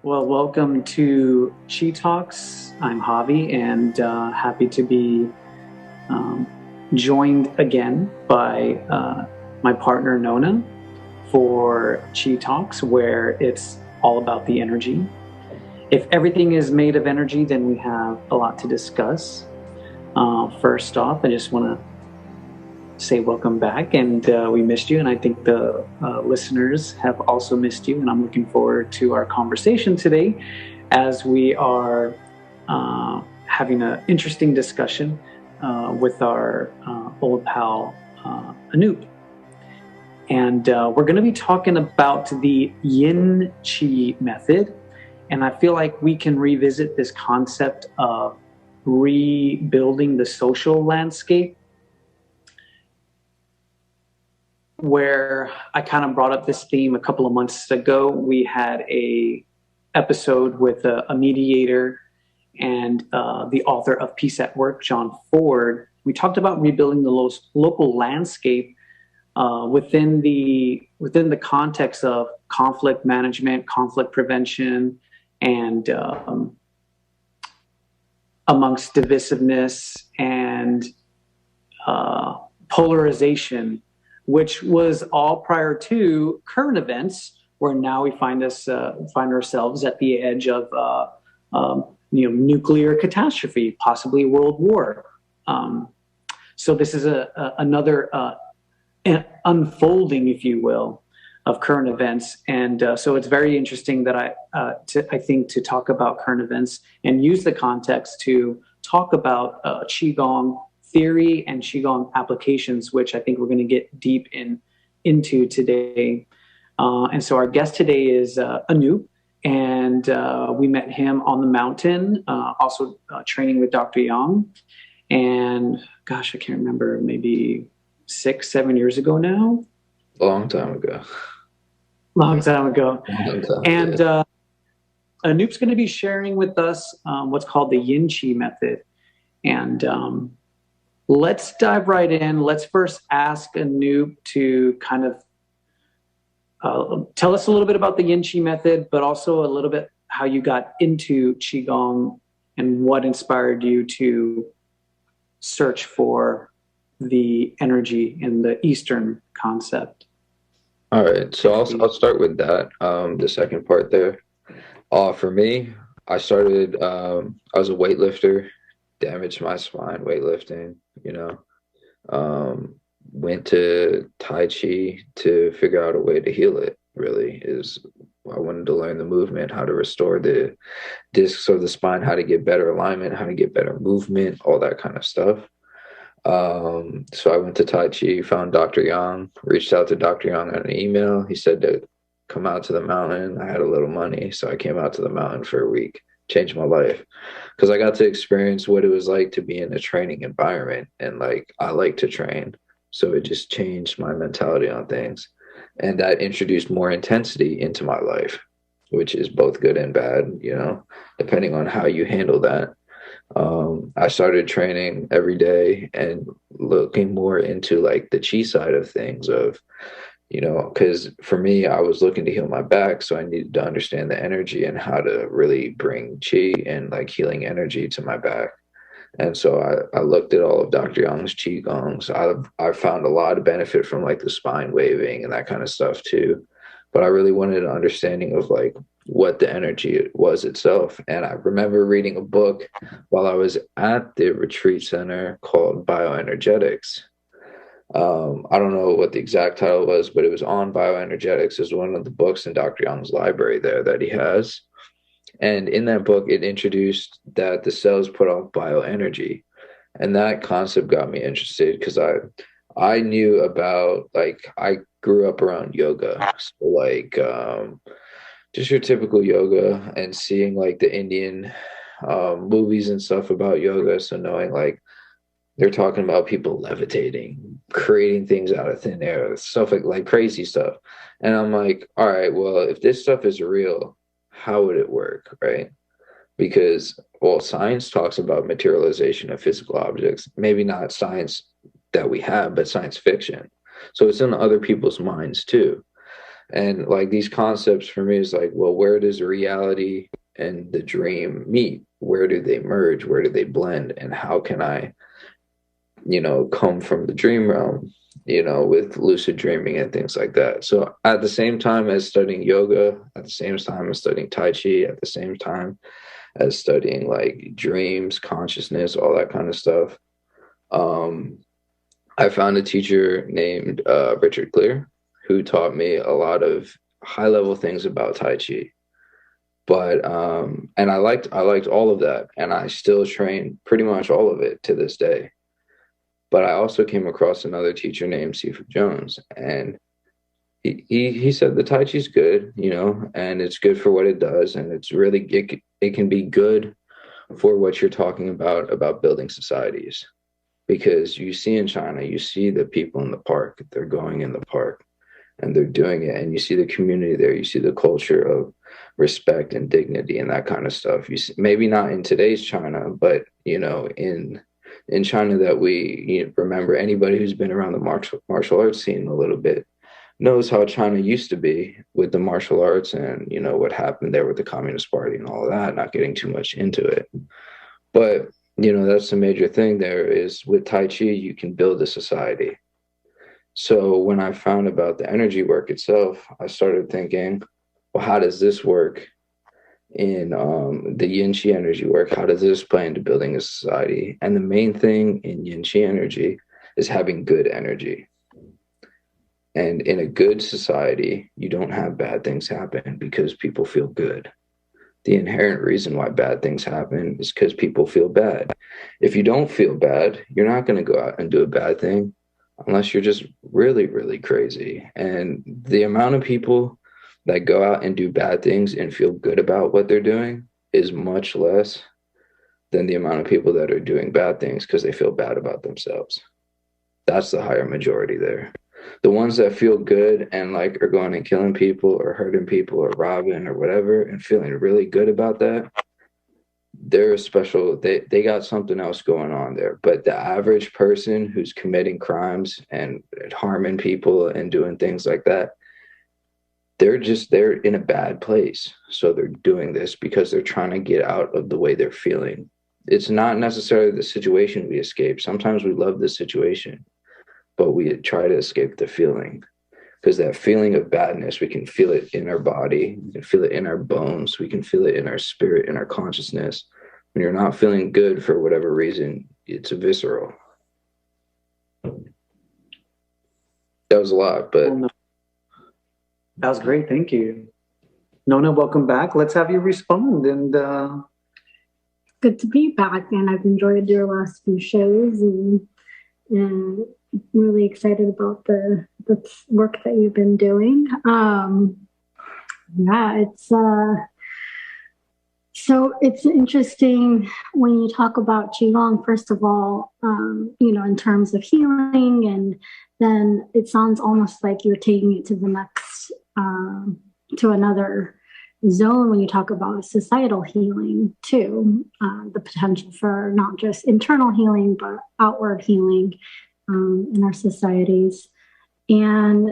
Well, welcome to QiTalks. I'm Javi, and happy to be um, joined again by my partner Nona for QiTalks, where it's all about the energy. If everything is made of energy, then we have a lot to discuss. First off, I just want to say welcome back, and we missed you, and I think the listeners have also missed you, and I'm looking forward to our conversation today as we are having an interesting discussion with our old pal Anoop. And we're going to be talking about the Yin Qi Method. And I feel like we can revisit this concept of rebuilding the social landscape, where I kind of brought up this theme a couple of months ago. We had a episode with a mediator and the author of Peace at Work, John Ford. We talked about rebuilding the local landscape within the context of conflict management, conflict prevention, and amongst divisiveness and polarization, which was all prior to current events, where now we find ourselves at the edge of nuclear catastrophe, possibly world war. So this is another unfolding, if you will, of current events, and so it's very interesting that I think to talk about current events and use the context to talk about Qigong theory and Qigong applications, which I think we're going to get deep into today. And so our guest today is Anoop, and we met him on the mountain, also training with Dr. Yang. And gosh, I can't remember, maybe 6-7 years ago now. Long time ago. Long time ago. Long time, And yeah. Anoop's going to be sharing with us what's called the Yin Qi Method. And let's dive right in. Let's first ask Anoop to kind of tell us a little bit about the Yin Qi Method, but also a little bit how you got into Qigong and what inspired you to search for the energy in the Eastern concept. All right, so I'll start with that. The second part there. For me, I started. I was a weightlifter, damaged my spine weightlifting. You know, went to Tai Chi to figure out a way to heal it. Really, is I wanted to learn the movement, how to restore the discs of the spine, how to get better alignment, how to get better movement, all that kind of stuff. So I went to Tai Chi, found Dr. Yang, reached out to Dr. Yang on an email. He said to come out to the mountain. I had a little money, so I came out to the mountain for a week, changed my life because I got to experience what it was like to be in a training environment. And like, I like to train. So it just changed my mentality on things. And that introduced more intensity into my life, which is both good and bad, depending on how you handle that. I started training every day and looking more into like the chi side of things because for me, I was looking to heal my back. So I needed to understand the energy and how to really bring chi and like healing energy to my back. And so I looked at all of Dr. Young's Qigongs. I found a lot of benefit from like the spine waving and that kind of stuff too. But I really wanted an understanding of like what the energy was itself. And I remember reading a book while I was at the retreat center called Bioenergetics. I don't know what the exact title was, but it was on bioenergetics. Is one of the books in Dr. Young's library there that he has. And in that book, it introduced that the cells put off bioenergy. And that concept got me interested because I knew about like I grew up around yoga. So like just your typical yoga and seeing like the Indian movies and stuff about yoga. So knowing like they're talking about people levitating, creating things out of thin air, stuff like crazy stuff. And I'm like, all right, well, if this stuff is real, how would it work, right? Because, well, science talks about materialization of physical objects, maybe not science that we have, but science fiction. So it's in other people's minds too. And like these concepts for me is like, well, where does reality and the dream meet? Where do they merge? Where do they blend? And how can I, come from the dream realm, with lucid dreaming and things like that. So at the same time as studying yoga, at the same time as studying Tai Chi, at the same time as studying like dreams, consciousness, all that kind of stuff, um, I found a teacher named Richard Clear who taught me a lot of high level things about Tai Chi. But and I liked all of that, and I still train pretty much all of it to this day. But I also came across another teacher named Sifu Jones, and he said the Tai Chi's good, and it's good for what it does, and it's really it can be good for what you're talking about building societies, because you see in China, you see the people in the park, they're going in the park and they're doing it, and you see the community there, you see the culture of respect and dignity and that kind of stuff. You see, maybe not in today's China, but in China that we remember. Anybody who's been around the martial arts scene a little bit knows how China used to be with the martial arts, and what happened there with the Communist Party and all of that. Not getting too much into it, but that's the major thing. There is with Tai Chi, you can build a society. So when I found about the energy work itself, I started thinking, well, how does this work in the Yin Qi energy work? How does this play into building a society? And the main thing in Yin Qi energy is having good energy. And in a good society, you don't have bad things happen because people feel good. The inherent reason why bad things happen is because people feel bad. If you don't feel bad, you're not going to go out and do a bad thing unless you're just really, really crazy. And the amount of people that go out and do bad things and feel good about what they're doing is much less than the amount of people that are doing bad things because they feel bad about themselves. That's the higher majority there. The ones that feel good and like are going and killing people or hurting people or robbing or whatever and feeling really good about that, they're special. They got something else going on there. But the average person who's committing crimes and harming people and doing things like that, they're in a bad place. So they're doing this because they're trying to get out of the way they're feeling. It's not necessarily the situation we escape. Sometimes we love the situation, but we try to escape the feeling, because that feeling of badness, we can feel it in our body, we can feel it in our bones, we can feel it in our spirit, in our consciousness. When you're not feeling good for whatever reason, it's visceral. That was a lot, but... Well, no. That was great. Thank you. Nona, welcome back. Let's have you respond. And good to be back. And I've enjoyed your last few shows, and really excited about the work that you've been doing. It's so it's interesting when you talk about Qigong, first of all, in terms of healing, and then it sounds almost like you're taking it to the next, to another zone when you talk about societal healing too, the potential for not just internal healing, but outward healing in our societies. And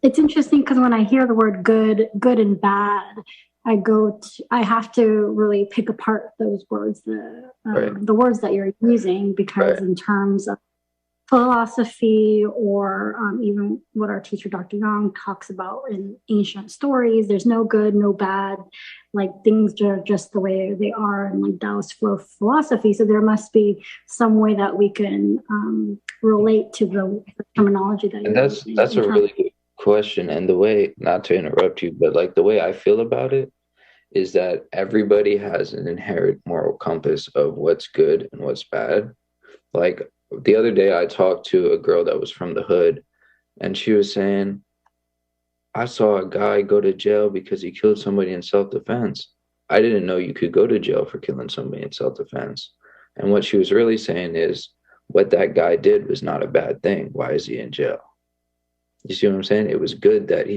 it's interesting because when I hear the word good and bad, I have to really pick apart those words, the words that you're using, because in terms of philosophy or even what our teacher, Dr. Yang, talks about in ancient stories, there's no good, no bad, like things are just the way they are, and like Taoist philosophy. So there must be some way that we can relate to the terminology that you're using. That's a really good question. And the way, not to interrupt you, but like the way I feel about it is that everybody has an inherent moral compass of what's good and what's bad. Like the other day I talked to a girl that was from the hood, and she was saying, I saw a guy go to jail because he killed somebody in self-defense. I didn't know you could go to jail for killing somebody in self-defense. And what she was really saying is, what that guy did was not a bad thing. Why is he in jail? You see what I'm saying? It was good that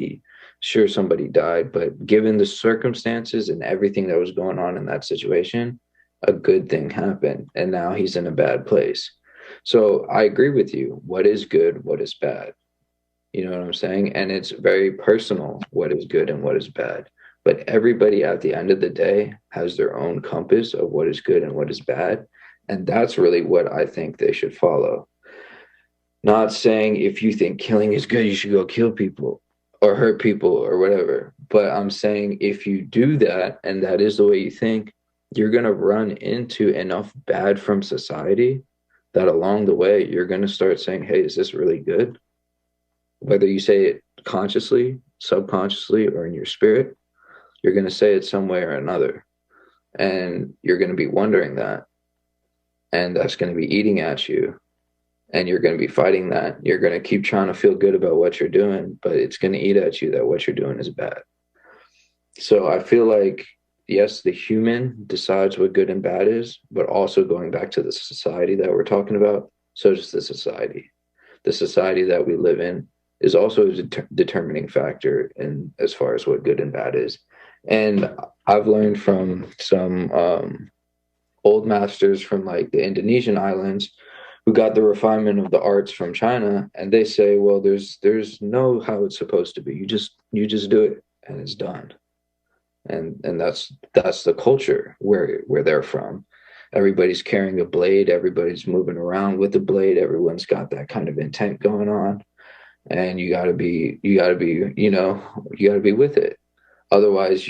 sure, somebody died, but given the circumstances and everything that was going on in that situation, a good thing happened, and now he's in a bad place. So I agree with you. What is good? What is bad? You know what I'm saying? And it's very personal what is good and what is bad. But everybody at the end of the day has their own compass of what is good and what is bad. And that's really what I think they should follow. Not saying if you think killing is good, you should go kill people or hurt people or whatever. But I'm saying if you do that and that is the way you think, you're going to run into enough bad from society that along the way, you're going to start saying, hey, is this really good? Whether you say it consciously, subconsciously, or in your spirit, you're going to say it some way or another. And you're going to be wondering that. And that's going to be eating at you. And you're going to be fighting that. You're going to keep trying to feel good about what you're doing, but it's going to eat at you that what you're doing is bad. So I feel like, yes, the human decides what good and bad is, but also going back to the society that we're talking about, so does the society. The society that we live in is also a determining factor in as far as what good and bad is. And I've learned from some old masters from like the Indonesian islands who got the refinement of the arts from China, and they say, well, there's no how it's supposed to be. You just do it and it's done. And that's the culture where they're from. Everybody's carrying a blade, everybody's moving around with a blade, everyone's got that kind of intent going on. And you gotta be, you gotta be with it. Otherwise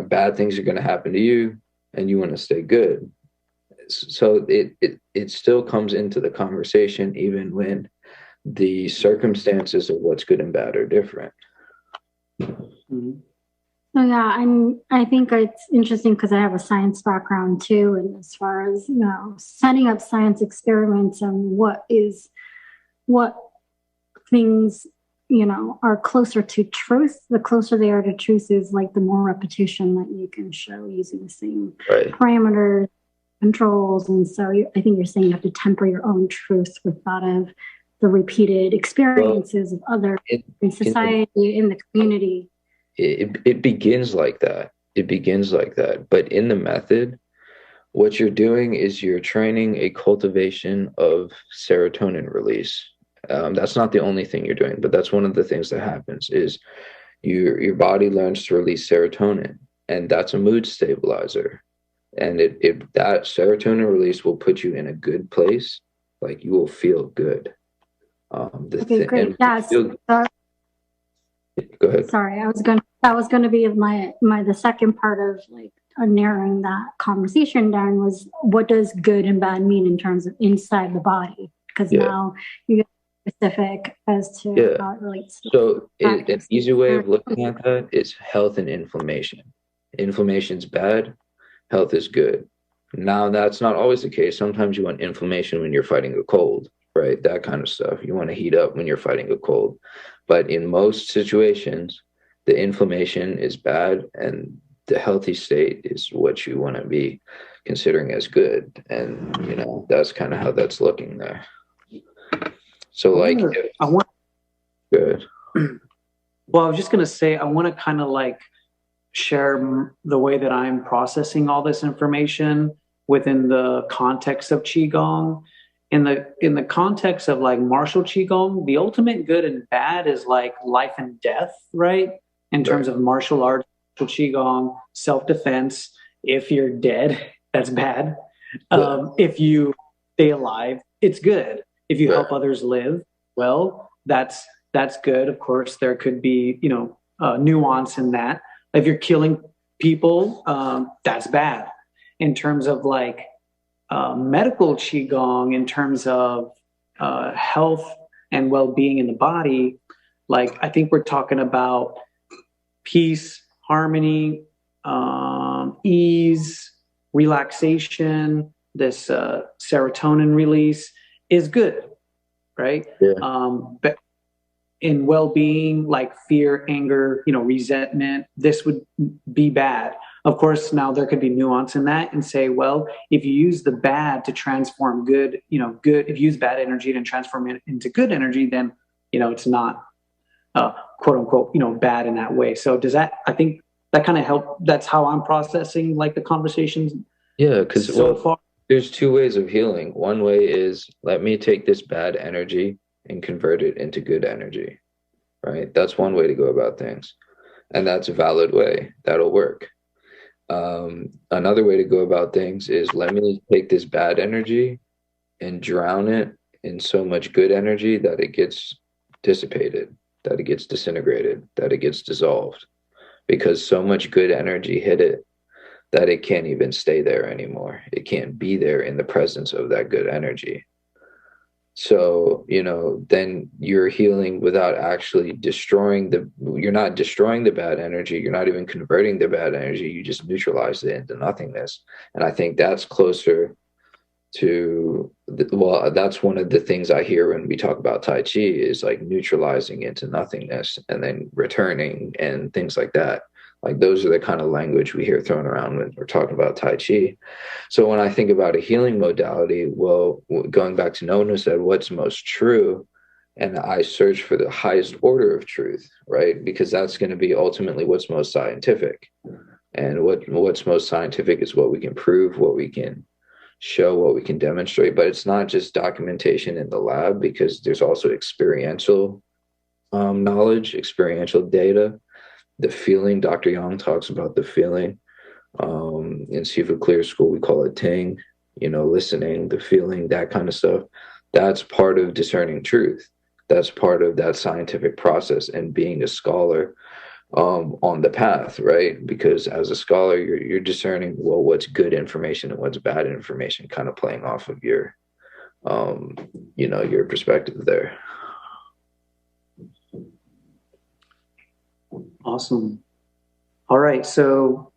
bad things are gonna happen to you and you want to stay good. So it still comes into the conversation even when the circumstances of what's good and bad are different. Mm-hmm. So yeah, I think it's interesting because I have a science background too, and as far as setting up science experiments and what things are closer to truth. The closer they are to truth is like the more repetition that you can show using the same parameters, controls, and so I think you're saying you have to temper your own truth with that of the repeated experiences of others in society, in the community. It begins like that. It begins like that. But in the method, what you're doing is you're training a cultivation of serotonin release. That's not the only thing you're doing, but that's one of the things that happens is your body learns to release serotonin, and that's a mood stabilizer. And that serotonin release will put you in a good place. Like you will feel good. Okay, great. Yes. Go ahead. Sorry, that was going to be the second part of like narrowing that conversation down was what does good and bad mean in terms of inside the body? Because now you get specific as to how it relates. So an easy way of looking at that is health and inflammation. Inflammation's bad, health is good. Now that's not always the case. Sometimes you want inflammation when you're fighting a cold, right? That kind of stuff. You want to heat up when you're fighting a cold. But in most situations, the inflammation is bad and the healthy state is what you want to be considering as good. And, that's kind of how that's looking there. So good. Well, I was just going to say, I want to kind of like share the way that I'm processing all this information within the context of Qigong. In the context of like martial Qigong, the ultimate good and bad is like life and death, right? In terms of martial arts, Qigong, self-defense. If you're dead, that's bad. If you stay alive, it's good. If you help others live, well, that's good. Of course, there could be, nuance in that. If you're killing people, that's bad. In terms of like medical Qigong, in terms of health and well-being in the body, like I think we're talking about peace, harmony, ease, relaxation, this serotonin release is good, right? But in well-being, like fear, anger, resentment, this would be bad. Of course, now there could be nuance in that and say, well, if you use the bad to transform good, if you use bad energy to transform it into good energy, then, it's not quote unquote, bad in that way. So does that, I think that kind of help. That's how I'm processing like the conversations. Yeah. Because far, there's two ways of healing. One way is let me take this bad energy and convert it into good energy. right? That's one way to go about things. And that's a valid way. That'll work. Another way to go about things is, let me take this bad energy and drown it in so much good energy that it gets dissipated, that it gets disintegrated, that it gets dissolved, because so much good energy hit it that it can't even stay there anymore. It can't be there in the presence of that good energy. So, then you're healing without actually you're not destroying the bad energy. You're not even converting the bad energy. You just neutralize it into nothingness. And I think that's closer to, that's one of the things I hear when we talk about Tai Chi, is like neutralizing into nothingness and then returning and things like that. Like, those are the kind of language we hear thrown around when we're talking about Tai Chi. So when I think about a healing modality, well, going back to Nona said, what's most true? And I search for the highest order of truth, right? Because that's going to be ultimately what's most scientific. And what's most scientific is what we can prove, what we can show, what we can demonstrate. But it's not just documentation in the lab, because there's also experiential knowledge, experiential data. The feeling, Dr. Yang talks about the feeling. In Sifu Clear School, we call it ting, listening, the feeling, that kind of stuff. That's part of discerning truth. That's part of that scientific process and being a scholar on the path, right? Because as a scholar, you're discerning, well, what's good information and what's bad information, kind of playing off of your, your perspective there. Awesome. All right. So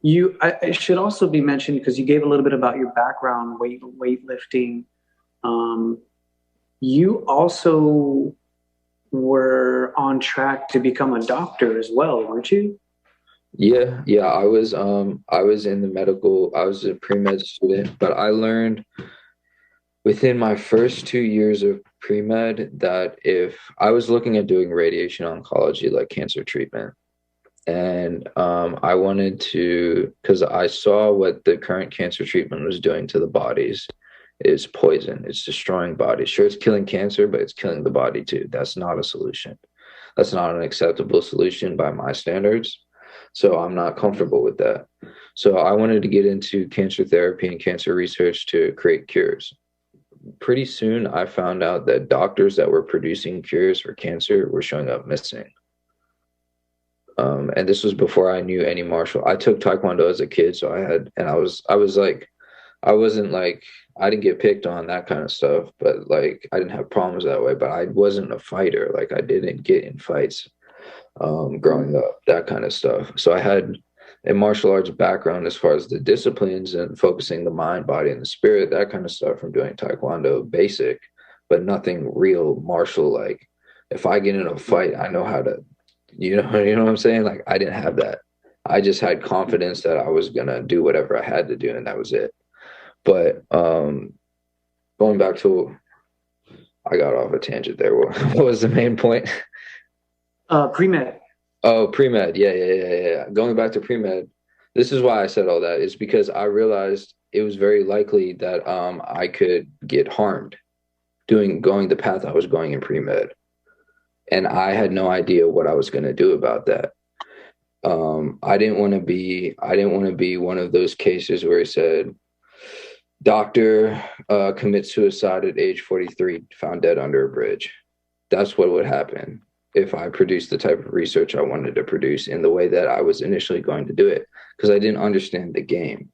I should also be mentioned, because you gave a little bit about your background, weightlifting. You also were on track to become a doctor as well, weren't you? Yeah. I was in the medical, I was a pre-med student, but I learned within my first 2 years of pre-med that if I was looking at doing radiation oncology, like cancer treatment, and I wanted to, because I saw what the current cancer treatment was doing to the bodies, is poison. It's destroying bodies. Sure, it's killing cancer, but it's killing the body too. That's not a solution. That's not an acceptable solution by my standards. So I'm not comfortable with that. So I wanted to get into cancer therapy and cancer research to create cures. Pretty soon, I found out that doctors that were producing cures for cancer were showing up missing. And this was before I knew any martial. I took Taekwondo as a kid, so I wasn't like, I didn't get picked on, that kind of stuff, but like, I didn't have problems that way, but I wasn't a fighter. Like, I didn't get in fights growing up, that kind of stuff. So I had a martial arts background as far as the disciplines and focusing the mind, body, and the spirit, that kind of stuff, from doing Taekwondo basic, but nothing real martial. Like, if I get in a fight, I know how to, you know what I'm saying? Like, I didn't have that. I just had confidence that I was going to do whatever I had to do, and that was it. But going back to, I got off a tangent there. What was the main point? Pre-med. Oh, pre-med. Yeah. Going back to pre-med, this is why I said all that, is because I realized it was very likely that I could get harmed going the path I was going in pre-med. And I had no idea what I was going to do about that. I didn't want to be one of those cases where he said, doctor commits suicide at age 43, found dead under a bridge. That's what would happen if I produced the type of research I wanted to produce in the way that I was initially going to do it, because I didn't understand the game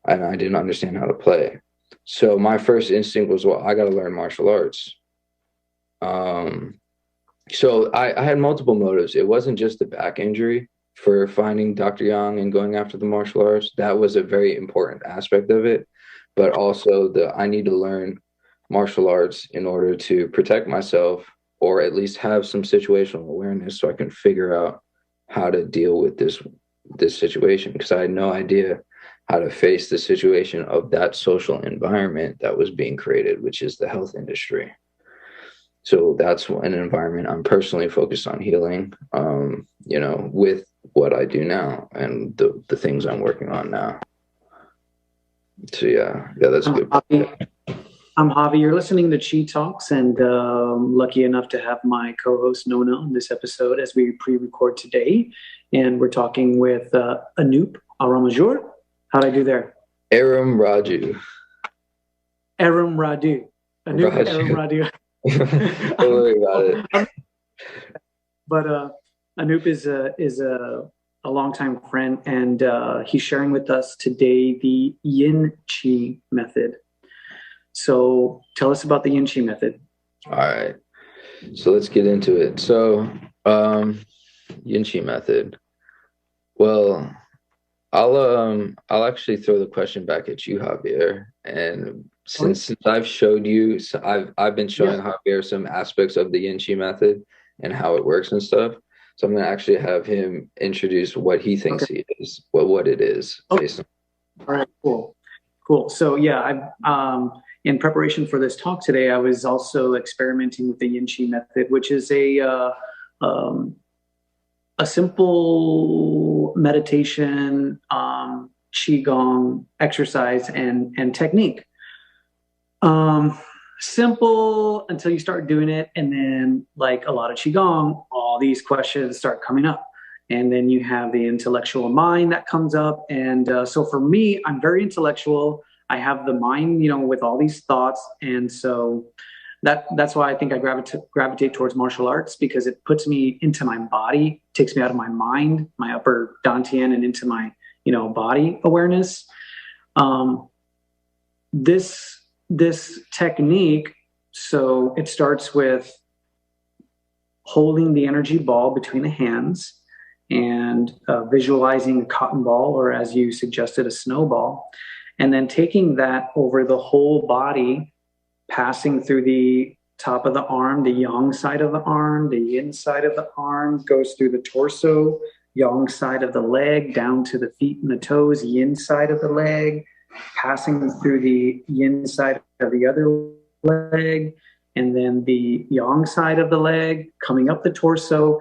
and I didn't understand how to play. So my first instinct was, well, I got to learn martial arts. So I had multiple motives. It wasn't just the back injury for finding Dr. Yang and going after the martial arts. That was a very important aspect of it. But also I need to learn martial arts in order to protect myself, or at least have some situational awareness so I can figure out how to deal with this situation, because I had no idea how to face the situation of that social environment that was being created, which is the health industry. So that's an environment I'm personally focused on healing, with what I do now and the things I'm working on now. So yeah, that's good. I'm Javi. You're listening to QiTalks, and lucky enough to have my co-host Nona on this episode as we pre-record today. And we're talking with Anoop Arramraju. How'd I do there? Arramraju. Arramraju. Anoop Arramraju. Don't worry about it. But Anoop is a longtime friend, and he's sharing with us today the Yin Qi Method. So tell us about the Yin Qi Method. All right. So let's get into it. So Yin Qi Method. Well, I'll actually throw the question back at you, Javier. And since I've showed you, so I've been showing Javier some aspects of the Yin Qi Method and how it works and stuff. So I'm gonna actually have him introduce what he thinks he is, what it is. Based on. All right, cool. So yeah, I've in preparation for this talk today, I was also experimenting with the Yin Qi Method, which is a simple meditation, Qigong exercise and technique. Simple until you start doing it, and then like a lot of Qigong, all these questions start coming up. And then you have the intellectual mind that comes up. And so for me, I'm very intellectual. I have the mind, with all these thoughts. And so that's why I think I gravitate towards martial arts, because it puts me into my body, takes me out of my mind, my upper dantian, and into my, body awareness. This technique, so it starts with holding the energy ball between the hands and visualizing a cotton ball, or as you suggested, a snowball, and then taking that over the whole body, passing through the top of the arm, the yang side of the arm, the yin side of the arm, goes through the torso, yang side of the leg, down to the feet and the toes, yin side of the leg, passing through the yin side of the other leg, and then the yang side of the leg, coming up the torso,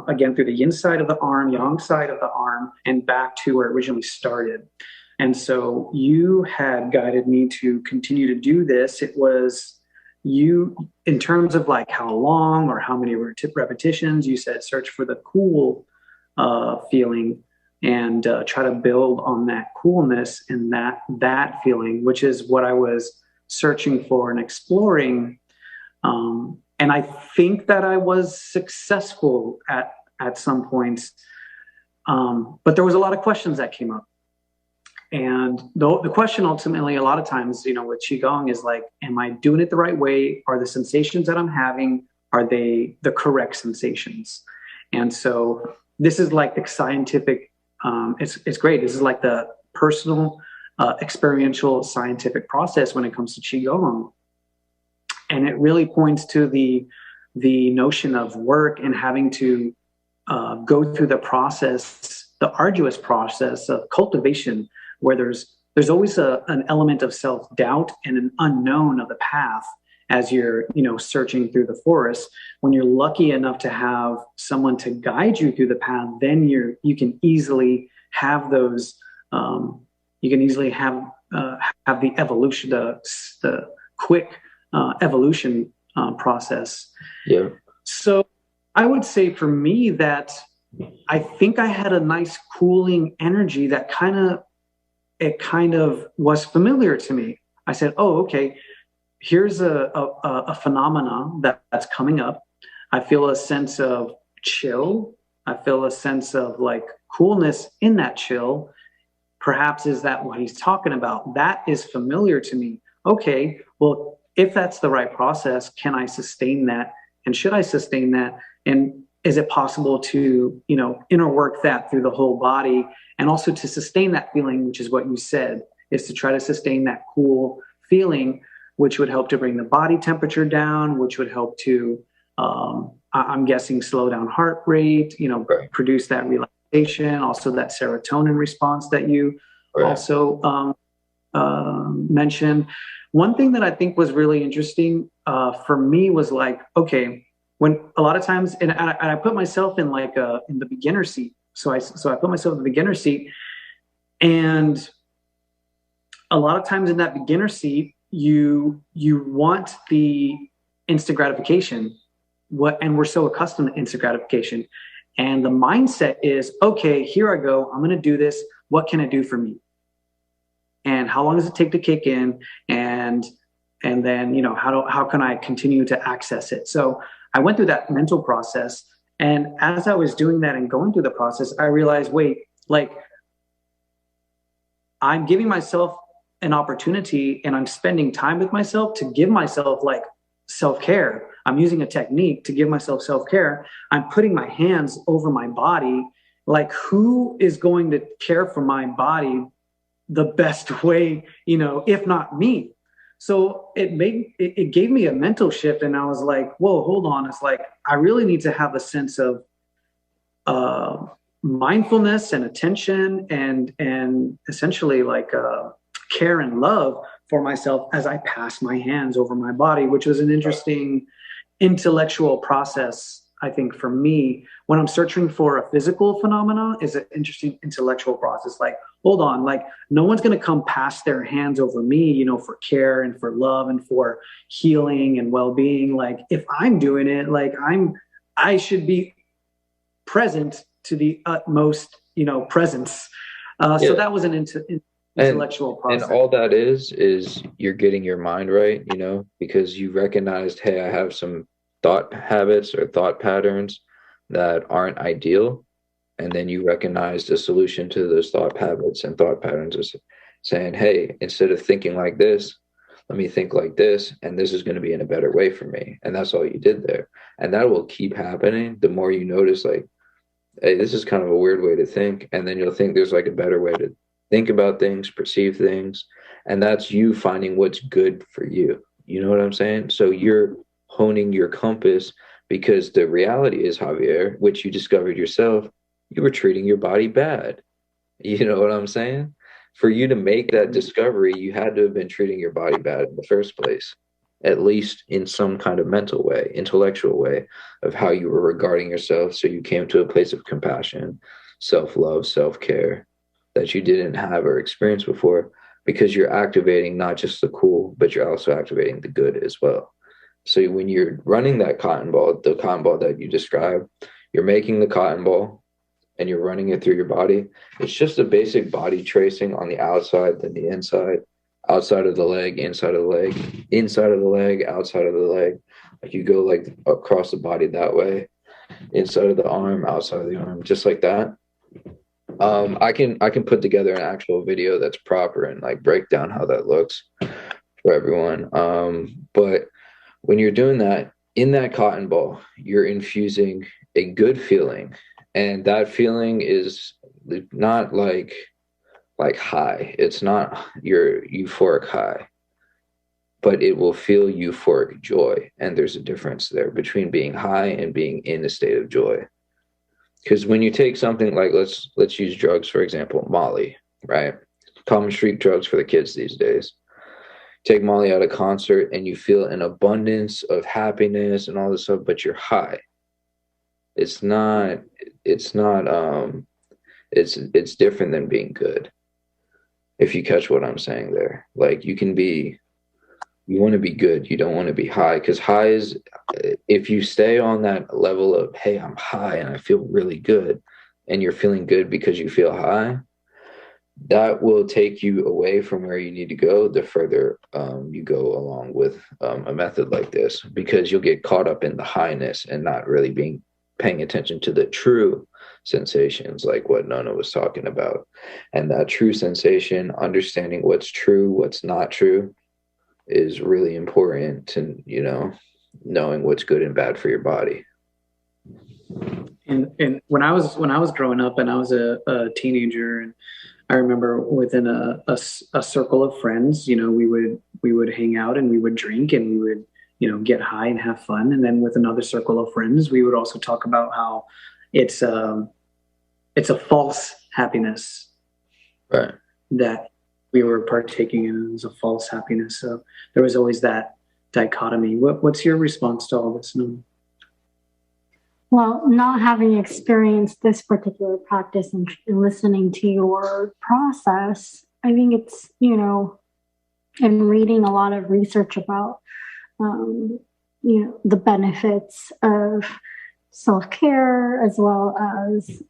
again through the yin side of the arm, yang side of the arm, and back to where it originally started. And so you had guided me to continue to do this. It was you, in terms of like how long or how many repetitions, you said search for the cool feeling and try to build on that coolness and that feeling, which is what I was searching for and exploring. And I think that I was successful at some points. But there was a lot of questions that came up. And the question ultimately, a lot of times, with Qigong is like, am I doing it the right way? Are the sensations that I'm having, are they the correct sensations? And so this is like the scientific, it's great. This is like the personal, experiential scientific process when it comes to Qigong. And it really points to the notion of work and having to go through the process, the arduous process of cultivation, where there's always an element of self-doubt and an unknown of the path as you're searching through the forest. When you're lucky enough to have someone to guide you through the path, then you can easily have those you can easily have the evolution, the quick evolution process. Yeah. So I would say for me that I think I had a nice cooling energy that kind of was familiar to me. I said, oh, okay, here's a phenomenon that's coming up. I feel a sense of chill. I feel a sense of like coolness in that chill. Perhaps is that what he's talking about? That is familiar to me. Okay, well, if that's the right process, can I sustain that? And should I sustain that? And is it possible to, inner work that through the whole body, and also to sustain that feeling, which is what you said, is to try to sustain that cool feeling, which would help to bring the body temperature down, which would help to, I'm guessing, slow down heart rate, right. Produce that relaxation, also that serotonin response that you right. also mentioned. One thing that I think was really interesting for me was like, okay, when a lot of times, and I put myself in like in the beginner seat. So I put myself in the beginner seat, and a lot of times in that beginner seat, you want the instant gratification, and we're so accustomed to instant gratification. And the mindset is, okay, here I go. I'm going to do this. What can it do for me? And how long does it take to kick in? And then, how can I continue to access it? So I went through that mental process. And as I was doing that and going through the process, I realized, wait, like, I'm giving myself an opportunity and I'm spending time with myself to give myself like self-care. I'm using a technique to give myself self-care. I'm putting my hands over my body. Like, who is going to care for my body the best way, if not me? So it gave me a mental shift, and I was like, whoa, hold on. It's like, I really need to have a sense of mindfulness and attention and essentially like care and love for myself as I pass my hands over my body, which was an interesting intellectual process. I think for me, when I'm searching for a physical phenomena, is an interesting intellectual process. Like, hold on, like, no one's going to come pass their hands over me, for care and for love and for healing and well-being. Like, if I'm doing it, like, I should be present to the utmost, presence. So that was an intellectual process. And all that is you're getting your mind right, because you recognized, hey, I have some thought habits or thought patterns that aren't ideal. And then you recognized a solution to those thought habits and thought patterns is saying, hey, instead of thinking like this, let me think like this, and this is going to be in a better way for me. And that's all you did there. And that will keep happening the more you notice, like, hey, this is kind of a weird way to think. And then you'll think there's like a better way to think about things, perceive things. And that's you finding what's good for you. You know what I'm saying? So you're honing your compass, because the reality is, Javier, which you discovered yourself, you were treating your body bad. You know what I'm saying? For you to make that discovery, you had to have been treating your body bad in the first place, at least in some kind of mental way, intellectual way of how you were regarding yourself. So you came to a place of compassion, self-love, self-care that you didn't have or experience before, because you're activating not just the cool, but you're also activating the good as well. So when you're running that cotton ball, the cotton ball that you described, you're making the cotton ball and you're running it through your body. It's just a basic body tracing on the outside, then the inside, outside of the leg, inside of the leg, inside of the leg, outside of the leg. Like, you go like across the body that way, inside of the arm, outside of the arm, just like that. I can put together an actual video that's proper and like break down how that looks for everyone. But when you're doing that, in that cotton ball, you're infusing a good feeling. And that feeling is not like high. It's not your euphoric high, but it will feel euphoric joy. And there's a difference there between being high and being in a state of joy. Because when you take something like, let's use drugs, for example, Molly, right? Common street drugs for the kids these days. Take Molly at a concert and you feel an abundance of happiness and all this stuff, but you're high. It's different than being good. If you catch what I'm saying there. Like, you want to be good. You don't want to be high, because high is, if you stay on that level of, hey, I'm high and I feel really good, and you're feeling good because you feel high, that will take you away from where you need to go the further you go along with a method like this, because you'll get caught up in the highness and not really paying attention to the true sensations, like what Nona was talking about. And that true sensation, understanding what's true, what's not true, is really important to, knowing what's good and bad for your body. And when I was growing up and I was a teenager, and I remember within a circle of friends, we would hang out and we would drink and we would, get high and have fun. And then with another circle of friends, we would also talk about how it's a false happiness, right? That we were partaking in. It was a false happiness. So there was always that dichotomy. What's your response to all this, Noon? Well, not having experienced this particular practice and listening to your process, I think it's, and reading a lot of research about, the benefits of self-care, as well as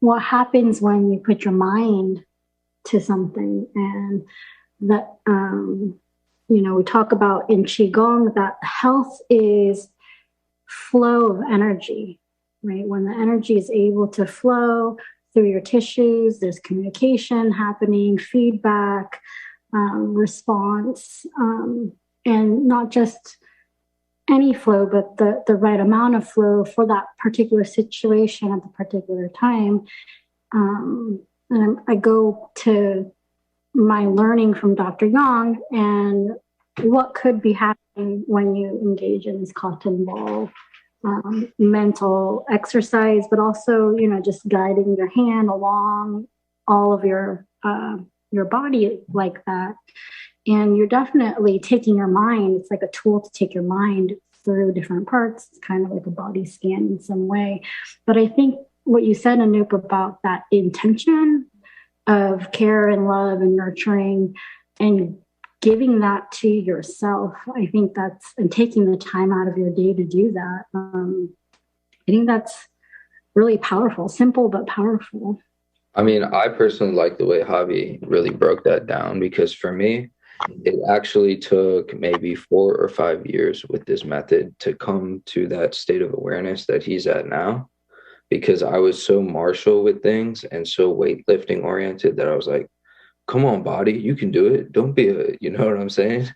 what happens when you put your mind to something. And that, we talk about in Qigong that health is flow of energy, right? When the energy is able to flow through your tissues, there's communication happening, feedback, response, and not just any flow, but the right amount of flow for that particular situation at the particular time. And I go to my learning from Dr. Yang and what could be happening when you engage in this cotton ball mental exercise, but also, just guiding your hand along all of your body like that. And you're definitely taking your mind. It's like a tool to take your mind through different parts. It's kind of like a body scan in some way. But I think what you said, Anoop, about that intention of care and love and nurturing and giving that to yourself, I think and taking the time out of your day to do that. I think that's really powerful, simple, but powerful. I mean, I personally like the way Javi really broke that down, because for me, it actually took maybe 4 or 5 years with this method to come to that state of awareness that he's at now, because I was so martial with things and so weightlifting oriented that I was like, come on, body, you can do it. Don't be you know what I'm saying?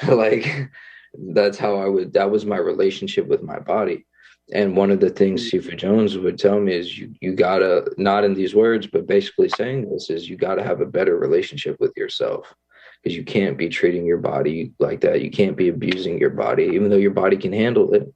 Like, that's how that was my relationship with my body. And one of the things Sifa Jones would tell me is you gotta, not in these words, but basically saying this, is you gotta have a better relationship with yourself, because you can't be treating your body like that. You can't be abusing your body, even though your body can handle it.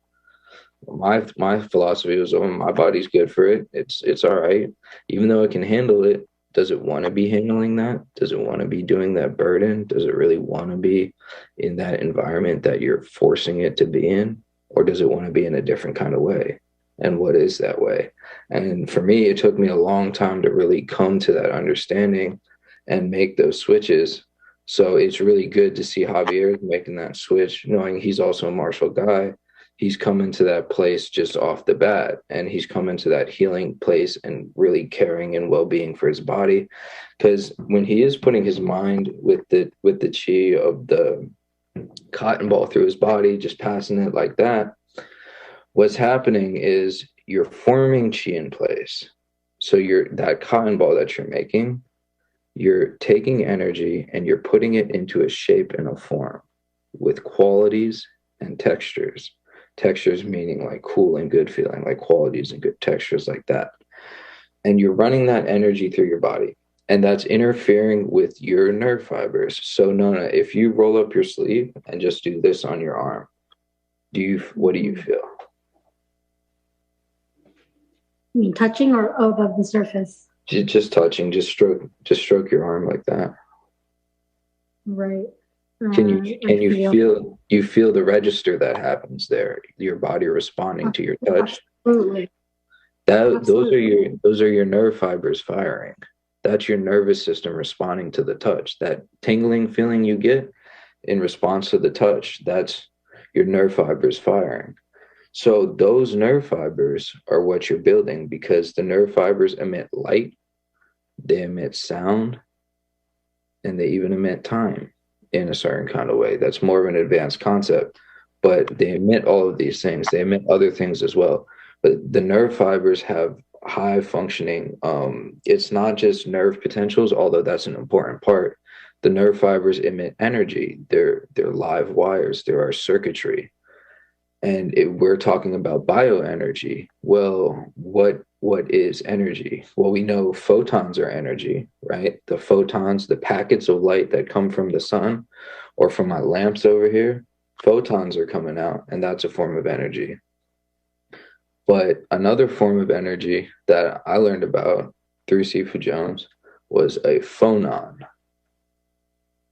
My philosophy was, oh, my body's good for it. It's all right. Even though it can handle it, does it want to be handling that? Does it want to be doing that burden? Does it really want to be in that environment that you're forcing it to be in? Or does it want to be in a different kind of way? And what is that way? And for me, it took me a long time to really come to that understanding and make those switches. So it's really good to see Javier making that switch, knowing he's also a martial guy. He's coming to that place just off the bat, and he's coming to that healing place and really caring and well-being for his body. Because when he is putting his mind with the chi of the cotton ball through his body, just passing it like that, what's happening is you're forming chi in place. So that cotton ball that you're making, you're taking energy and you're putting it into a shape and a form with qualities and textures. Textures meaning like cool and good feeling, like qualities and good textures like that. And you're running that energy through your body, and that's interfering with your nerve fibers. So Nona, if you roll up your sleeve and just do this on your arm, what do you feel? You mean touching or above the surface? Just touching, just stroke your arm like that. Right. Can you feel the register that happens there? Your body responding to your touch. Absolutely. Those are your nerve fibers firing. That's your nervous system responding to the touch. That tingling feeling you get in response to the touch, that's your nerve fibers firing. So those nerve fibers are what you're building, because the nerve fibers emit light, they emit sound, and they even emit time in a certain kind of way. That's more of an advanced concept, but they emit all of these things. They emit other things as well. But the nerve fibers have high functioning. It's not just nerve potentials, although that's an important part. The nerve fibers emit energy. They're live wires. They're our circuitry. And we're talking about bioenergy. Well, what is energy? Well, we know photons are energy, right? The photons, the packets of light that come from the sun or from my lamps over here, photons are coming out, and that's a form of energy. But another form of energy that I learned about through Sifu Jones was a phonon.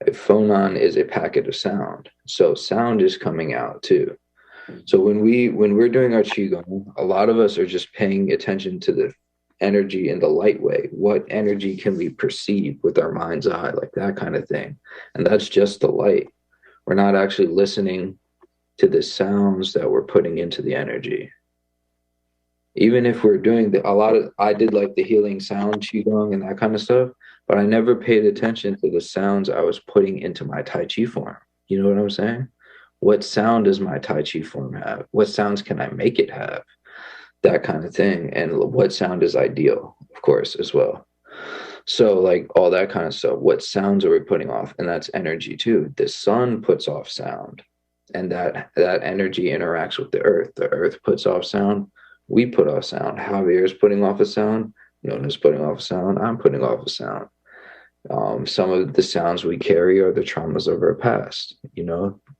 A phonon is a packet of sound. So sound is coming out too. So when we're doing our Qigong, a lot of us are just paying attention to the energy in the light way? What energy can we perceive with our mind's eye? Like that kind of thing. And that's just the light. We're not actually listening to the sounds that we're putting into the energy. Even if we're doing I did like the healing sound Qigong and that kind of stuff, but I never paid attention to the sounds I was putting into my Tai Chi form. You know what I'm saying? What sound does my Tai Chi form have? What sounds can I make it have? That kind of thing. And what sound is ideal, of course, as well. So like all that kind of stuff. What sounds are we putting off? And that's energy too. The sun puts off sound, and that energy interacts with the earth. The earth puts off sound. We put off sound. Javier's putting off a sound. Nona's putting off a sound. I'm putting off a sound. Some of the sounds we carry are the traumas of our past.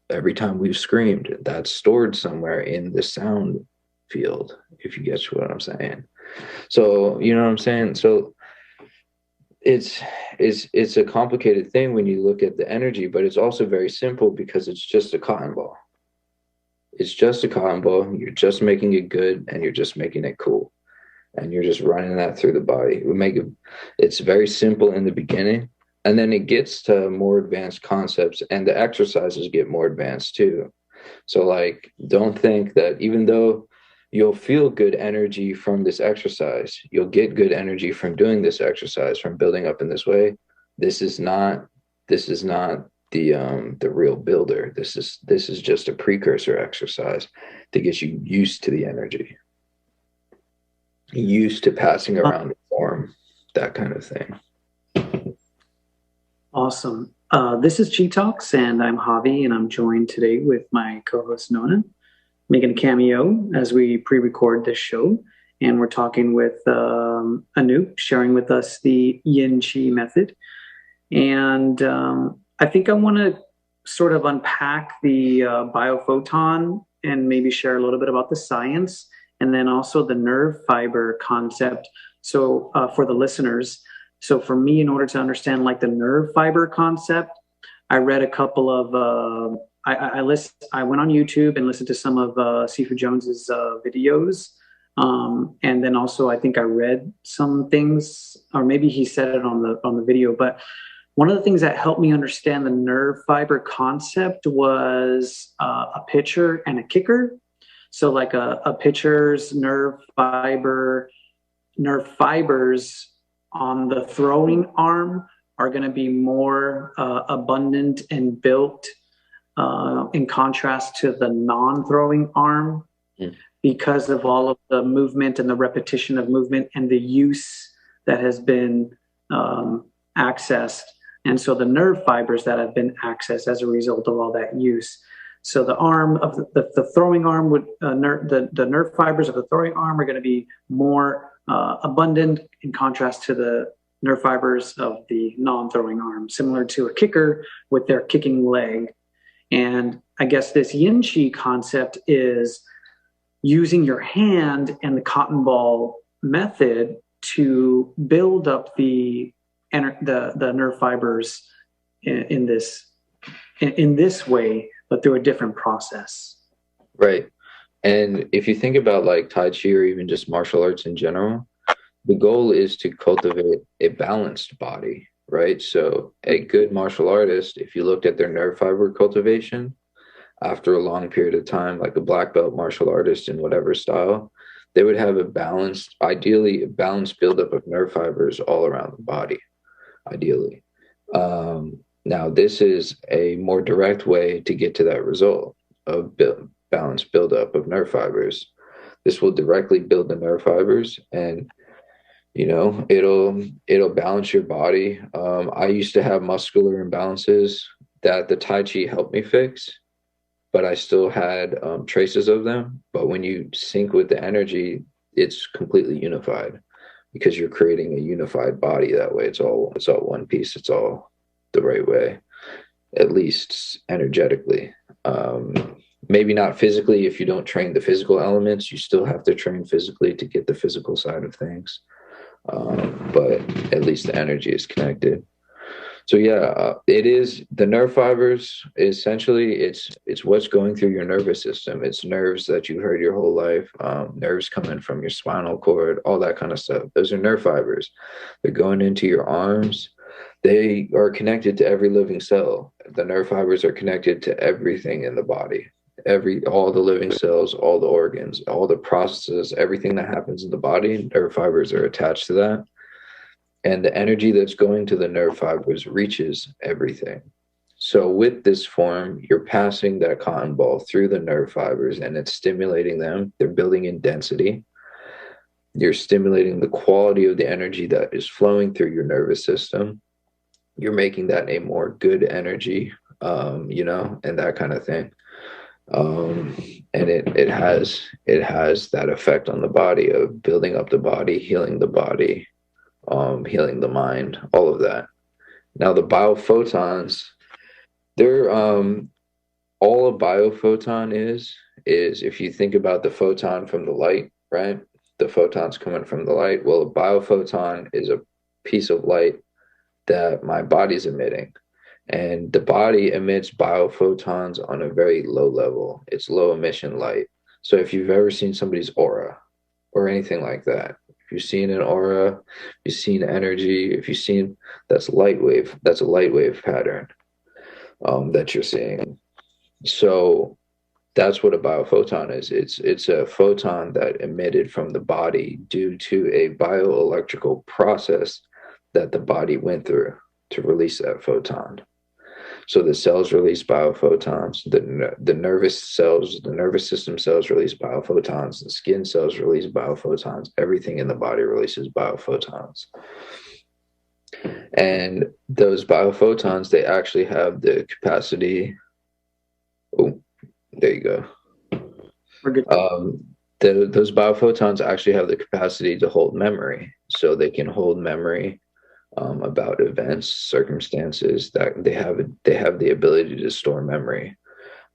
Every time we've screamed, that's stored somewhere in the sound field, if you get what I'm saying. So, you know what I'm saying? So it's a complicated thing when you look at the energy, but it's also very simple because it's just a cotton ball. It's just a cotton ball. You're just making it good, and you're just making it cool, and you're just running that through the body. It's very simple in the beginning, and then it gets to more advanced concepts, and the exercises get more advanced too. So like, don't think that even though you'll feel good energy from this exercise, you'll get good energy from doing this exercise, from building up in this way. This is not the real builder. This is just a precursor exercise to get you used to the energy, used to passing around the form, that kind of thing. Awesome. This is QiTalks, and I'm Javi, and I'm joined today with my co-host Nona, making a cameo as we pre-record this show. And we're talking with Anoop, sharing with us the Yin Qi Method. And I think I want to sort of unpack the biophoton and maybe share a little bit about the science, and then also the nerve fiber concept. So for the listeners, so for me, in order to understand like the nerve fiber concept, I read a couple of, I went on YouTube and listened to some of Sifu Jones's videos. And then also I think I read some things, or maybe he said it on the video, but one of the things that helped me understand the nerve fiber concept was a pitcher and a kicker. So like a pitcher's nerve fibers on the throwing arm are going to be more abundant and built in contrast to the non-throwing arm, because of all of the movement and the repetition of movement and the use that has been accessed. And so the nerve fibers that have been accessed as a result of all that use. So the arm of the throwing arm would, the nerve fibers of the throwing arm are going to be more abundant in contrast to the nerve fibers of the non-throwing arm, similar to a kicker with their kicking leg. And I guess this Yin Qi concept is using your hand and the cotton ball method to build up the nerve fibers in this way, but through a different process. Right. And if you think about like Tai Chi or even just martial arts in general, the goal is to cultivate a balanced body, right? So a good martial artist, if you looked at their nerve fiber cultivation after a long period of time, like a black belt martial artist in whatever style, they would have ideally a balanced buildup of nerve fibers all around the body, ideally. Now, this is a more direct way to get to that result of balanced buildup of nerve fibers. This will directly build the nerve fibers, and it'll balance your body. I used to have muscular imbalances that the Tai Chi helped me fix, but I still had traces of them. But when you sync with the energy, it's completely unified, because you're creating a unified body that way. It's all one piece. It's all the right way, at least energetically. Maybe not physically. If you don't train the physical elements, you still have to train physically to get the physical side of things. But at least the energy is connected. So yeah, it is the nerve fibers. Essentially, it's what's going through your nervous system. It's nerves that you've heard your whole life. Nerves coming from your spinal cord, all that kind of stuff. Those are nerve fibers. They're going into your arms. They are connected to every living cell. The nerve fibers are connected to everything in the body. All the living cells, all the organs, all the processes, everything that happens in the body, nerve fibers are attached to that. And the energy that's going to the nerve fibers reaches everything. So with this form, you're passing that cotton ball through the nerve fibers and it's stimulating them. They're building in density. You're stimulating the quality of the energy that is flowing through your nervous system. You're making that a more good energy, and that kind of thing. And it has that effect on the body of building up the body, healing the body, healing the mind, all of that. Now the biophotons, they're all a biophoton is if you think about the photon from the light, right? The photons coming from the light. Well, a biophoton is a piece of light that my body's emitting. And the body emits biophotons on a very low level. It's low emission light. So if you've ever seen somebody's aura or anything like that, if you've seen an aura, if you've seen energy, if you've seen, that's a light wave pattern that you're seeing. So that's what a biophoton is. It's a photon that emitted from the body due to a bioelectrical process that the body went through to release that photon. So the cells release biophotons, the nervous system cells release biophotons, the skin cells release biophotons, everything in the body releases biophotons. And those biophotons, they actually have the capacity. Oh, there you go. We're good. Those biophotons actually have the capacity to hold memory. So they can hold memory about events, circumstances, that they have the ability to store memory.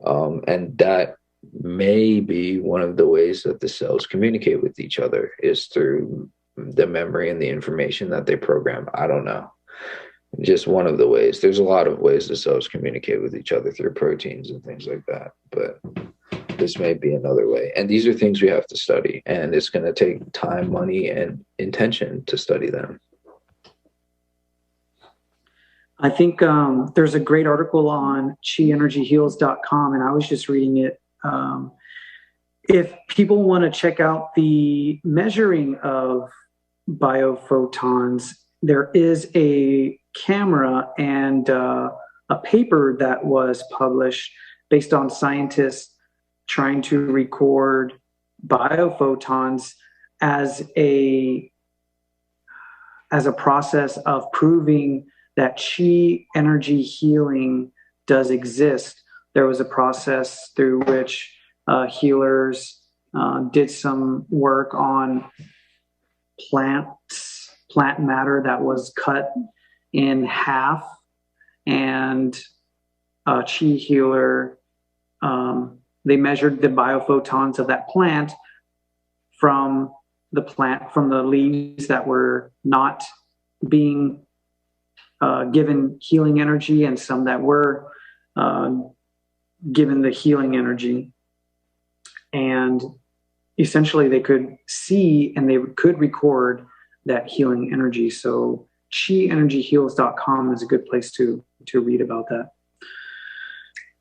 And that may be one of the ways that the cells communicate with each other, is through the memory and the information that they program. I don't know. Just one of the ways. There's a lot of ways the cells communicate with each other through proteins and things like that. But this may be another way. And these are things we have to study. And it's going to take time, money, and intention to study them. I think there's a great article on QiEnergyHeals.com, and I was just reading it. If people want to check out the measuring of biophotons, there is a camera and a paper that was published based on scientists trying to record biophotons as a process of proving that Qi energy healing does exist. There was a process through which healers did some work on plant matter that was cut in half, and a Qi healer, they measured the biophotons of that plant from the leaves that were not being given healing energy, and some that were given the healing energy. And essentially they could see and they could record that healing energy. So QiEnergyHeals.com is a good place to read about that.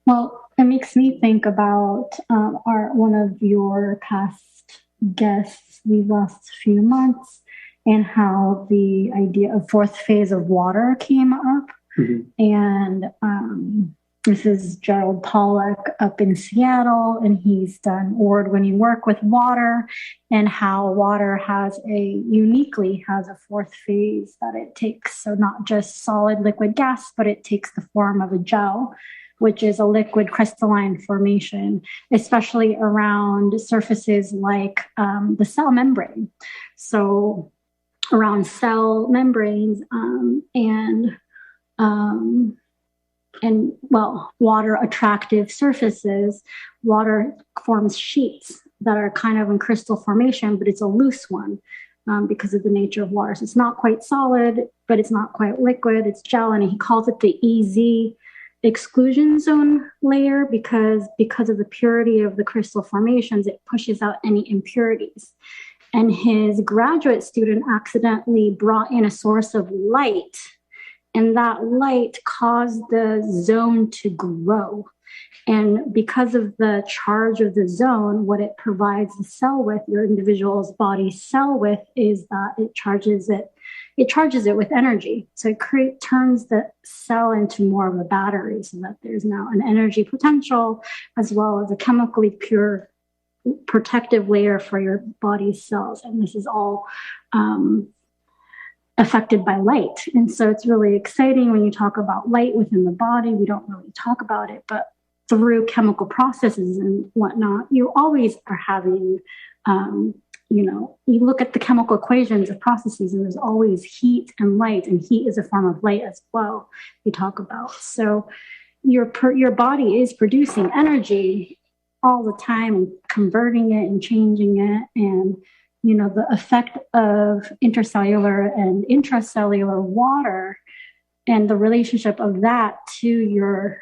Well, it makes me think about one of your past guests we lost a few months, and how the idea of fourth phase of water came up. Mm-hmm. And this is Gerald Pollack up in Seattle, and he's done award-winning work with water, and how water uniquely has a fourth phase that it takes. So not just solid, liquid, gas, but it takes the form of a gel, which is a liquid crystalline formation, especially around surfaces like the cell membrane. So around cell membranes water attractive surfaces, water forms sheets that are kind of in crystal formation, but it's a loose one. because of the nature of water. So it's not quite solid, but it's not quite liquid. It's gel, and he calls it the EZ exclusion zone layer because of the purity of the crystal formations, it pushes out any impurities. And his graduate student accidentally brought in a source of light, and that light caused the zone to grow. And because of the charge of the zone, what it provides the cell with, your individual's body cell with, is that it charges it with energy. So it turns the cell into more of a battery, so that there's now an energy potential as well as a chemically pure protective layer for your body's cells. And this is all affected by light. And so it's really exciting when you talk about light within the body. We don't really talk about it, but through chemical processes and whatnot, you always are having, you look at the chemical equations of processes, and there's always heat and light, and heat is a form of light as well, you talk about. So your body is producing energy all the time and converting it and changing it. And, the effect of intercellular and intracellular water and the relationship of that to your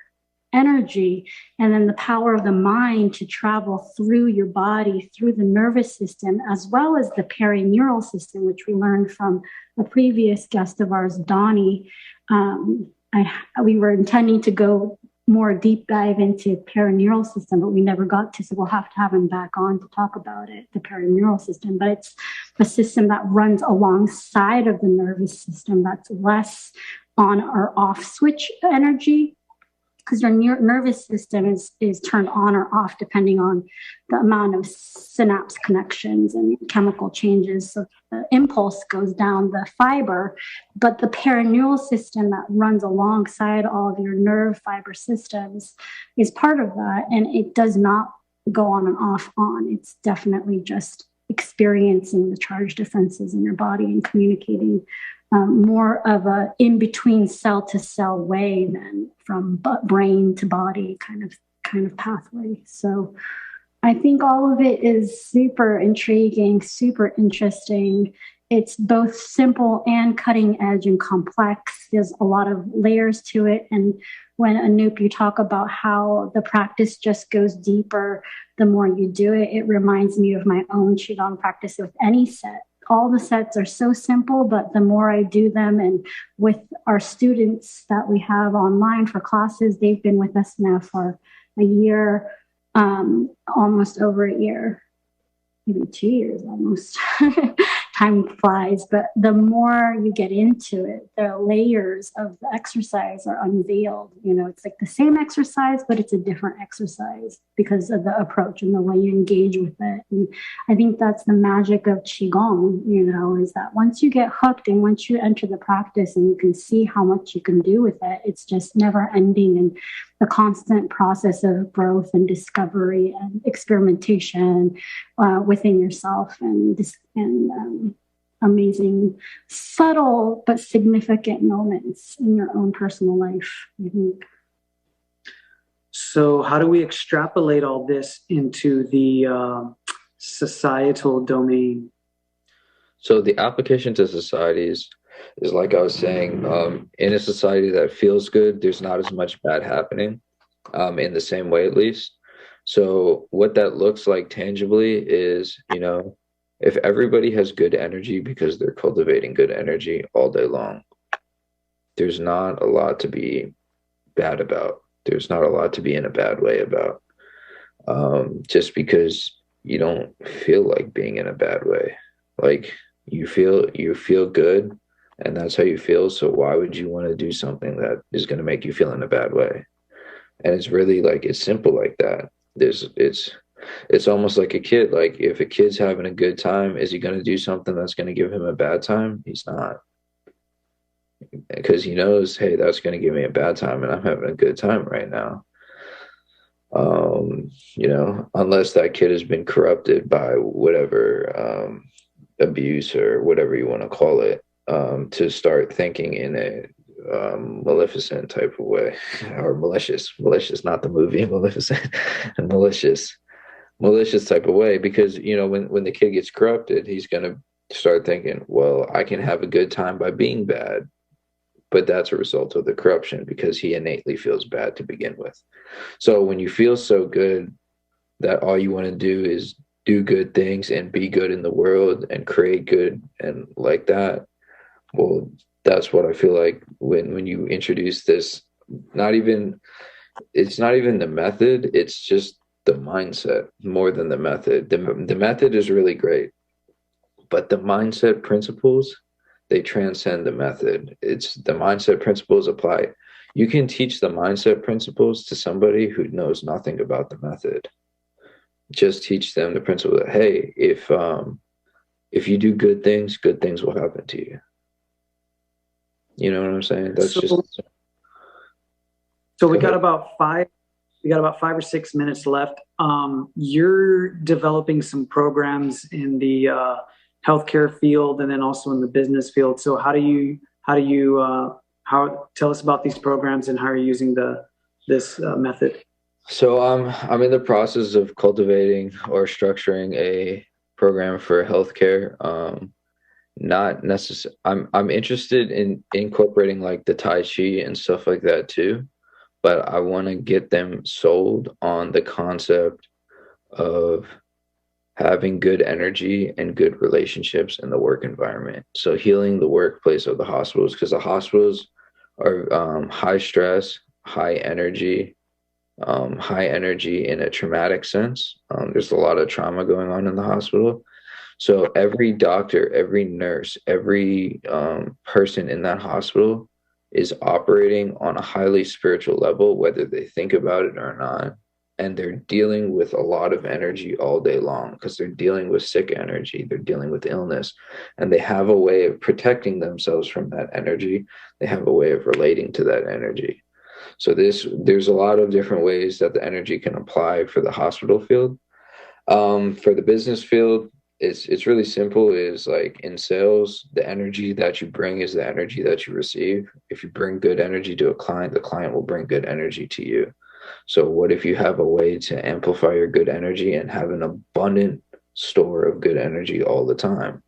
energy, and then the power of the mind to travel through your body, through the nervous system, as well as the perineural system, which we learned from a previous guest of ours, Donnie. We were intending to go more deep dive into perineural system, but we never got to, so we'll have to have him back on to talk about it, the perineural system. But it's a system that runs alongside of the nervous system, that's less on or off switch energy, because your nervous system is turned on or off depending on the amount of synapse connections and chemical changes. So the impulse goes down the fiber, but the perineural system that runs alongside all of your nerve fiber systems is part of that, and it does not go on and off on. It's definitely just experiencing the charge differences in your body and communicating more of a in-between cell-to-cell way than from brain to body kind of pathway. So I think all of it is super intriguing, super interesting. It's both simple and cutting edge and complex. There's a lot of layers to it. And when Anoop, you talk about how the practice just goes deeper the more you do it, it reminds me of my own Qigong practice with any set. All the sets are so simple, but the more I do them, and with our students that we have online for classes, they've been with us now for a year, almost over a year, maybe 2 years almost. Time flies, but the more you get into it, the layers of the exercise are unveiled. It's like the same exercise, but it's a different exercise because of the approach and the way you engage with it. And I think that's the magic of Qigong, is that once you get hooked and once you enter the practice and you can see how much you can do with it, it's just never ending. And the constant process of growth and discovery and experimentation within yourself, and amazing, subtle but significant moments in your own personal life, I think. So how do we extrapolate all this into the societal domain? So the application to societies is, like I was saying, in a society that feels good, there's not as much bad happening, in the same way at least. So what that looks like tangibly is, if everybody has good energy because they're cultivating good energy all day long, there's not a lot to be bad about. There's not a lot to be in a bad way about. Just because you don't feel like being in a bad way. Like you feel good, and that's how you feel. So why would you want to do something that is going to make you feel in a bad way? And it's really it's simple like that. It's almost like a kid. Like if a kid's having a good time, is he going to do something that's going to give him a bad time? He's not, because he knows, hey, that's going to give me a bad time, and I'm having a good time right now. Unless that kid has been corrupted by whatever abuse or whatever you want to call it, to start thinking in a maleficent type of way, or malicious, not the movie Maleficent, and malicious type of way. Because when the kid gets corrupted, he's gonna start thinking, well, I can have a good time by being bad, but that's a result of the corruption because he innately feels bad to begin with. So when you feel so good that all you want to do is do good things and be good in the world and create good and like that, well, that's what I feel like when you introduce this, it's not even the method, it's just the mindset more than the method. The method is really great, but the mindset principles, they transcend the method. It's the mindset principles apply. You can teach the mindset principles to somebody who knows nothing about the method. Just teach them the principle that, hey, if you do good things will happen to you. You know what I'm saying? That's so we got about 5 or 6 minutes left. You're developing some programs in the healthcare field and then also in the business field. So tell us about these programs and how you're using this method? So I'm in the process of cultivating or structuring a program for healthcare. Not necessarily. I'm interested in incorporating like the Tai Chi and stuff like that too, but I want to get them sold on the concept of having good energy and good relationships in the work environment. So healing the workplace of the hospitals, because the hospitals are high stress, high energy in a traumatic sense. There's a lot of trauma going on in the hospital. So every doctor, every nurse, every person in that hospital is operating on a highly spiritual level, whether they think about it or not. And they're dealing with a lot of energy all day long because they're dealing with sick energy. They're dealing with illness, and they have a way of protecting themselves from that energy. They have a way of relating to that energy. So there's a lot of different ways that the energy can apply for the hospital field. For the business field, it's really simple. Is like in sales, the energy that you bring is the energy that you receive. If you bring good energy to a client, the client will bring good energy to you. So what if you have a way to amplify your good energy and have an abundant store of good energy all the time?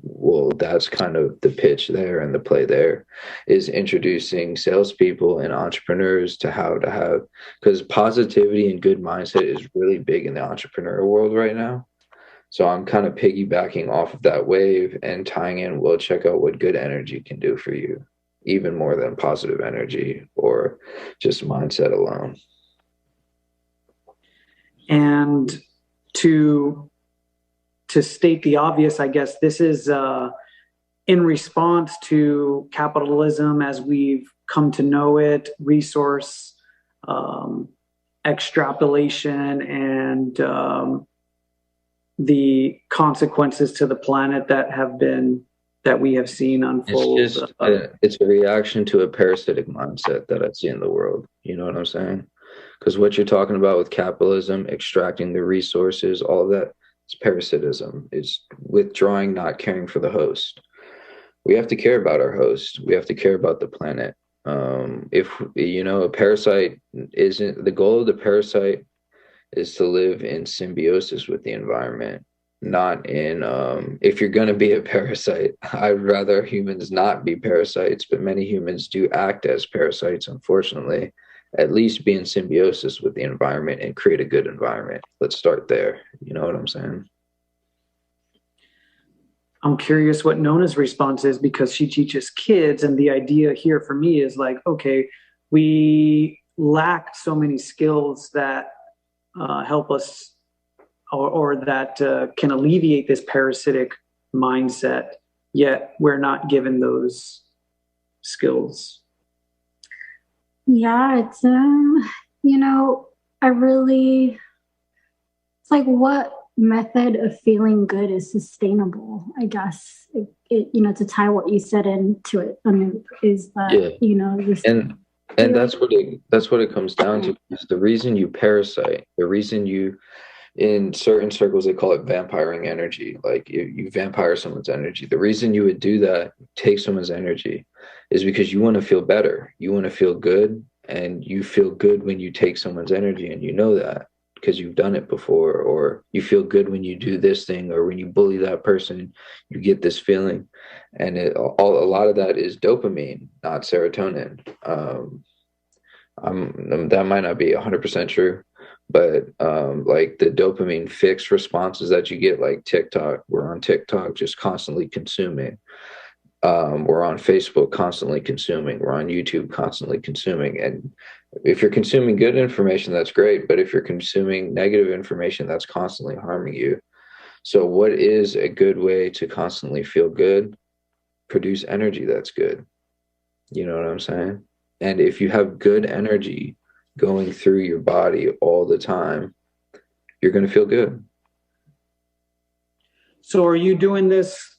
Well, that's kind of the pitch there, and the play there is introducing salespeople and entrepreneurs to how to have, because positivity and good mindset is really big in the entrepreneur world right now. So I'm kind of piggybacking off of that wave and tying in, well, check out what good energy can do for you, even more than positive energy or just mindset alone. And to state the obvious, I guess this is in response to capitalism as we've come to know it, resource extrapolation, and the consequences to the planet that we have seen unfold. It's a reaction to a parasitic mindset that I see in the world. You know what I'm saying? Because what you're talking about with capitalism, extracting the resources, all of that, it's parasitism. It's withdrawing, not caring for the host. We have to care about our host. We have to care about the planet. If a parasite isn't the goal of the parasite, is to live in symbiosis with the environment, not in if you're going to be a parasite. I'd rather humans not be parasites, but many humans do act as parasites, unfortunately. At least be in symbiosis with the environment and create a good environment. Let's start there. You know what I'm saying? I'm curious what Nona's response is, because she teaches kids, and the idea here for me is like, okay, we lack so many skills that help us or that can alleviate this parasitic mindset, yet we're not given those skills. Yeah, it's it's like, what method of feeling good is sustainable? I guess to tie what you said into it, Anoop, is that and that's what it comes down to. Is the reason you parasite, the reason you, in certain circles they call it vampiring energy, like you vampire someone's energy. The reason you would do that, take someone's energy, is because you want to feel better, you want to feel good, and you feel good when you take someone's energy, and you know that because you've done it before, or you feel good when you do this thing, or when you bully that person, you get this feeling. And a lot of that is dopamine, not serotonin. That might not be 100% true, but like the dopamine fixed responses that you get, like TikTok, we're on TikTok just constantly consuming. We're on Facebook constantly consuming. We're on YouTube constantly consuming. And if you're consuming good information, that's great. But if you're consuming negative information, that's constantly harming you. So what is a good way to constantly feel good? Produce energy that's good. You know what I'm saying? And if you have good energy going through your body all the time, you're going to feel good. So are you doing this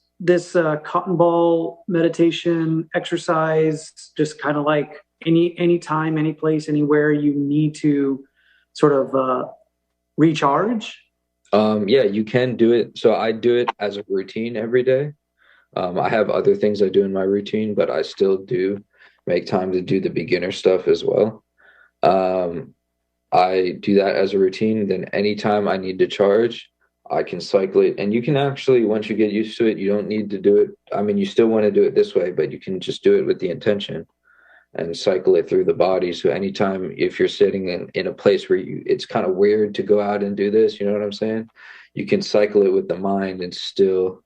cotton ball meditation exercise just kind of like any time, any place, anywhere you need to sort of recharge? Yeah, you can do it. So I do it as a routine every day. I have other things I do in my routine, but I still do make time to do the beginner stuff as well. I do that as a routine. Then anytime I need to charge, I can cycle it. And you can actually, once you get used to it, you don't need to do it. I mean, you still want to do it this way, but you can just do it with the intention and cycle it through the body. So anytime, if you're sitting in a place where it's kind of weird to go out and do this, you know what I'm saying? You can cycle it with the mind and still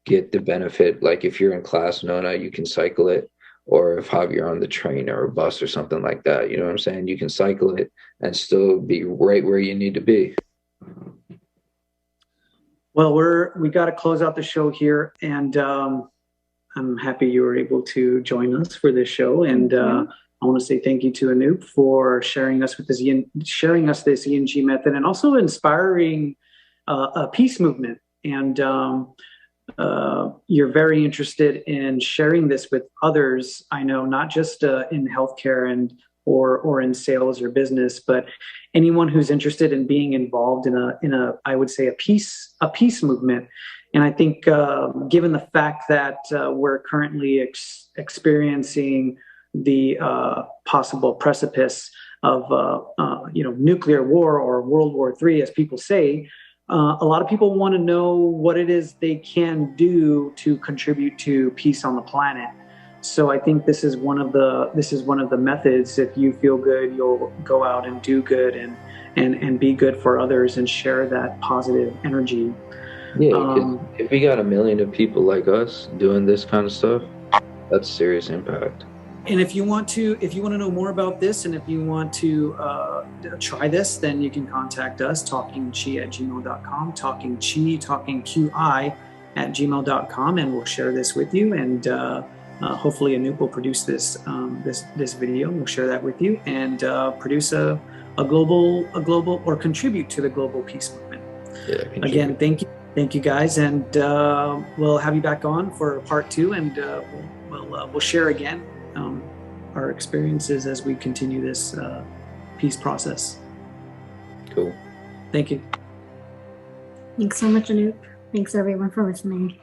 get the benefit. Like if you're in class, Nona, you can cycle it. Or if you're on the train or a bus or something like that, you know what I'm saying? You can cycle it and still be right where you need to be. Well, we got to close out the show here, and I'm happy you were able to join us for this show. And I want to say thank you to Anoop for sharing us this Yin Qi method, and also inspiring a peace movement. And you're very interested in sharing this with others. I know, not just in healthcare or in sales or business, but anyone who's interested in being involved in a I would say a peace movement. And I think given the fact that we're currently experiencing the possible precipice of nuclear war or World War III, as people say, a lot of people want to know what it is they can do to contribute to peace on the planet. So I think this is one of the methods. If you feel good, you'll go out and do good and be good for others and share that positive energy. Yeah, because if we got 1 million of people like us doing this kind of stuff, that's serious impact. And if you want to know more about this, and if you want to try this, then you can contact us, talkingqi@gmail.com, talkingqi@gmail.com, and we'll share this with you. And hopefully Anoop will produce this video. We'll share that with you and produce a global or contribute to the global peace movement. Yeah, again, thank you guys, and we'll have you back on for part 2, and we'll share again our experiences as we continue this peace process. Cool. Thank you. Thanks so much, Anoop. Thanks everyone for listening.